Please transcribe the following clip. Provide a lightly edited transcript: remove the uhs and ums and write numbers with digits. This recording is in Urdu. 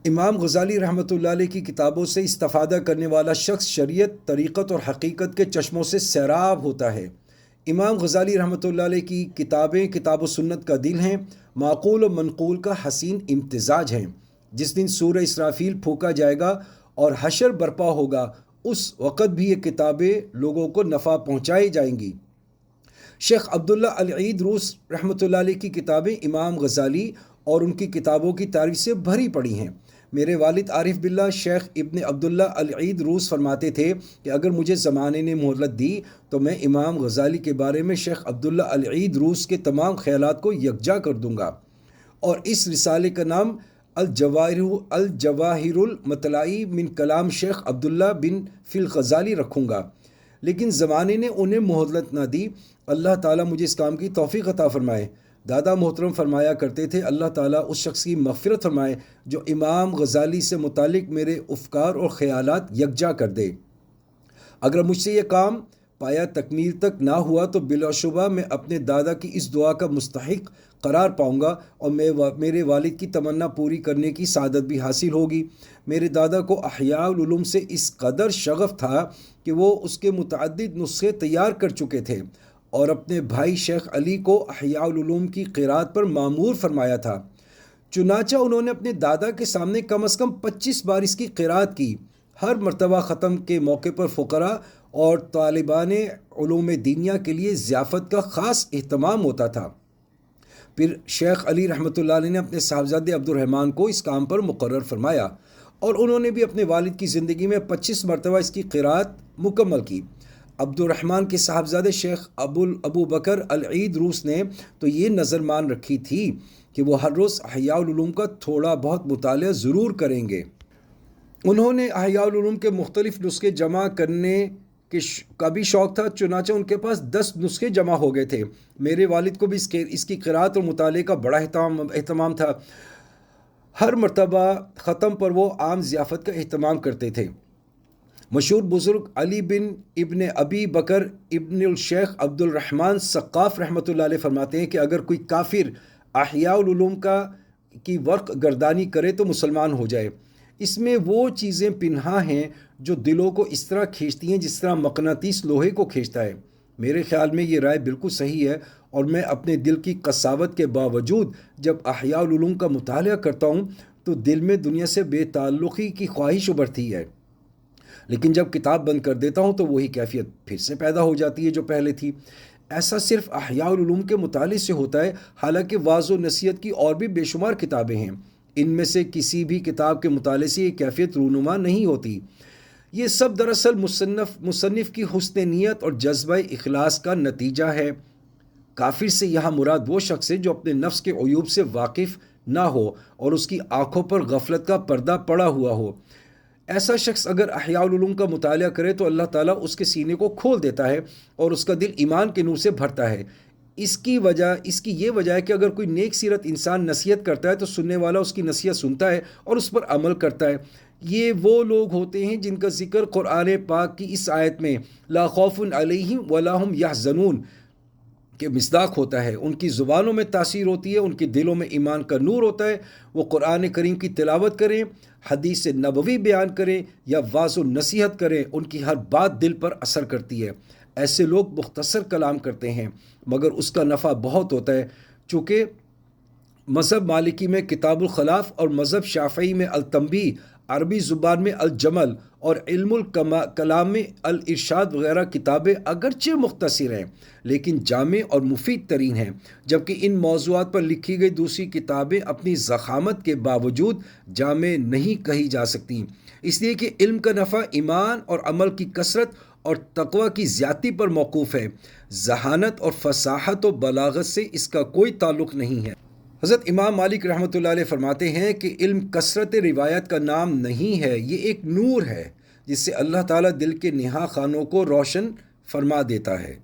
امام غزالی رحمۃ اللہ علیہ کی کتابوں سے استفادہ کرنے والا شخص شریعت، طریقت اور حقیقت کے چشموں سے سیراب ہوتا ہے۔ امام غزالی رحمۃ اللہ علیہ کی کتابیں کتاب و سنت کا دل ہیں، معقول و منقول کا حسین امتزاج ہیں۔ جس دن سورہ اسرافیل پھونکا جائے گا اور حشر برپا ہوگا، اس وقت بھی یہ کتابیں لوگوں کو نفع پہنچائی جائیں گی۔ شیخ عبداللہ العید روس رحمۃ اللہ علیہ کی کتابیں امام غزالی اور ان کی کتابوں کی تعریف سے بھری پڑی ہیں۔ میرے والد عارف باللہ شیخ ابن عبداللہ العید روس فرماتے تھے کہ اگر مجھے زمانے نے مہلت دی تو میں امام غزالی کے بارے میں شیخ عبداللہ العید روس کے تمام خیالات کو یکجا کر دوں گا اور اس رسالے کا نام الجواہر المطلعی من کلام شیخ عبداللہ بن فی الغزالی رکھوں گا۔ لیکن زمانے نے انہیں مہلت نہ دی۔ اللہ تعالیٰ مجھے اس کام کی توفیق عطا فرمائے۔ دادا محترم فرمایا کرتے تھے، اللہ تعالیٰ اس شخص کی مغفرت فرمائے جو امام غزالی سے متعلق میرے افکار اور خیالات یکجا کر دے۔ اگر مجھ سے یہ کام پایا تکمیل تک نہ ہوا تو بلا شبہ میں اپنے دادا کی اس دعا کا مستحق قرار پاؤں گا اور میرے والد کی تمنا پوری کرنے کی سعادت بھی حاصل ہوگی۔ میرے دادا کو احیاء العلوم سے اس قدر شغف تھا کہ وہ اس کے متعدد نسخے تیار کر چکے تھے اور اپنے بھائی شیخ علی کو احیاء العلوم کی قرأت پر مامور فرمایا تھا۔ چنانچہ انہوں نے اپنے دادا کے سامنے کم از کم 25 بار اس کی قرأت کی۔ ہر مرتبہ ختم کے موقع پر فقراء اور طالبان علوم دینیا کے لیے ضیافت کا خاص اہتمام ہوتا تھا۔ پھر شیخ علی رحمۃ اللہ علیہ نے اپنے صاحبزادے عبد الرحمن کو اس کام پر مقرر فرمایا اور انہوں نے بھی اپنے والد کی زندگی میں 25 مرتبہ اس کی قرأت مکمل کی۔ عبد الرحمن کے صاحبزادے شیخ ابو بکر العید روس نے تو یہ نظر مان رکھی تھی کہ وہ ہر روز احیاء العلوم کا تھوڑا بہت مطالعہ ضرور کریں گے۔ انہوں نے احیاء العلوم کے مختلف نسخے جمع کرنے کا بھی شوق تھا، چنانچہ ان کے پاس 10 نسخے جمع ہو گئے تھے۔ میرے والد کو بھی اس کی قرأت اور مطالعے کا بڑا اہتمام تھا۔ ہر مرتبہ ختم پر وہ عام ضیافت کا اہتمام کرتے تھے۔ مشہور بزرگ علی بن ابن ابی بکر ابن الشیخ عبد الرحمن سقاف رحمۃ اللہ علیہ فرماتے ہیں کہ اگر کوئی کافر احیاء العلوم کی ورق گردانی کرے تو مسلمان ہو جائے۔ اس میں وہ چیزیں پنہاں ہیں جو دلوں کو اس طرح کھینچتی ہیں جس طرح مقناطیس لوہے کو کھینچتا ہے۔ میرے خیال میں یہ رائے بالکل صحیح ہے اور میں اپنے دل کی قساوت کے باوجود جب احیاء العلوم کا مطالعہ کرتا ہوں تو دل میں دنیا سے بے تعلقی کی خواہش ابھرتی ہے، لیکن جب کتاب بند کر دیتا ہوں تو وہی کیفیت پھر سے پیدا ہو جاتی ہے جو پہلے تھی۔ ایسا صرف احیاء العلوم کے مطالعے سے ہوتا ہے، حالانکہ واعظ و نصیحت کی اور بھی بے شمار کتابیں ہیں۔ ان میں سے کسی بھی کتاب کے مطالعے سے یہ کیفیت رونما نہیں ہوتی۔ یہ سب دراصل مصنف کی حسن نیت اور جذبہ اخلاص کا نتیجہ ہے۔ کافر سے یہاں مراد وہ شخص ہے جو اپنے نفس کے عیوب سے واقف نہ ہو اور اس کی آنکھوں پر غفلت کا پردہ پڑا ہوا ہو۔ ایسا شخص اگر احیاء العلوم کا مطالعہ کرے تو اللہ تعالیٰ اس کے سینے کو کھول دیتا ہے اور اس کا دل ایمان کے نور سے بھرتا ہے۔ اس کی یہ وجہ ہے کہ اگر کوئی نیک سیرت انسان نصیحت کرتا ہے تو سننے والا اس کی نصیحت سنتا ہے اور اس پر عمل کرتا ہے۔ یہ وہ لوگ ہوتے ہیں جن کا ذکر قرآن پاک کی اس آیت میں لا خوف علیہم ولا ہم یحزنون کے مصداق ہوتا ہے۔ ان کی زبانوں میں تاثیر ہوتی ہے، ان کے دلوں میں ایمان کا نور ہوتا ہے۔ وہ قرآن کریم کی تلاوت کریں، حدیث نبوی بیان کریں یا واعظ و نصیحت کریں، ان کی ہر بات دل پر اثر کرتی ہے۔ ایسے لوگ مختصر کلام کرتے ہیں مگر اس کا نفع بہت ہوتا ہے۔ چونکہ مذہب مالکی میں کتاب الخلاف اور مذہب شافعی میں التنبیہ، عربی زبان میں الجمل اور علم الکلام میں الارشاد وغیرہ کتابیں اگرچہ مختصر ہیں لیکن جامع اور مفید ترین ہیں، جبکہ ان موضوعات پر لکھی گئی دوسری کتابیں اپنی ضخامت کے باوجود جامع نہیں کہی جا سکتی، اس لیے کہ علم کا نفع ایمان اور عمل کی کثرت اور تقوی کی زیادتی پر موقوف ہے۔ ذہانت اور فصاحت و بلاغت سے اس کا کوئی تعلق نہیں ہے۔ حضرت امام مالک رحمۃ اللہ علیہ فرماتے ہیں کہ علم کثرت روایت کا نام نہیں ہے، یہ ایک نور ہے جس سے اللہ تعالیٰ دل کے نہا خانوں کو روشن فرما دیتا ہے۔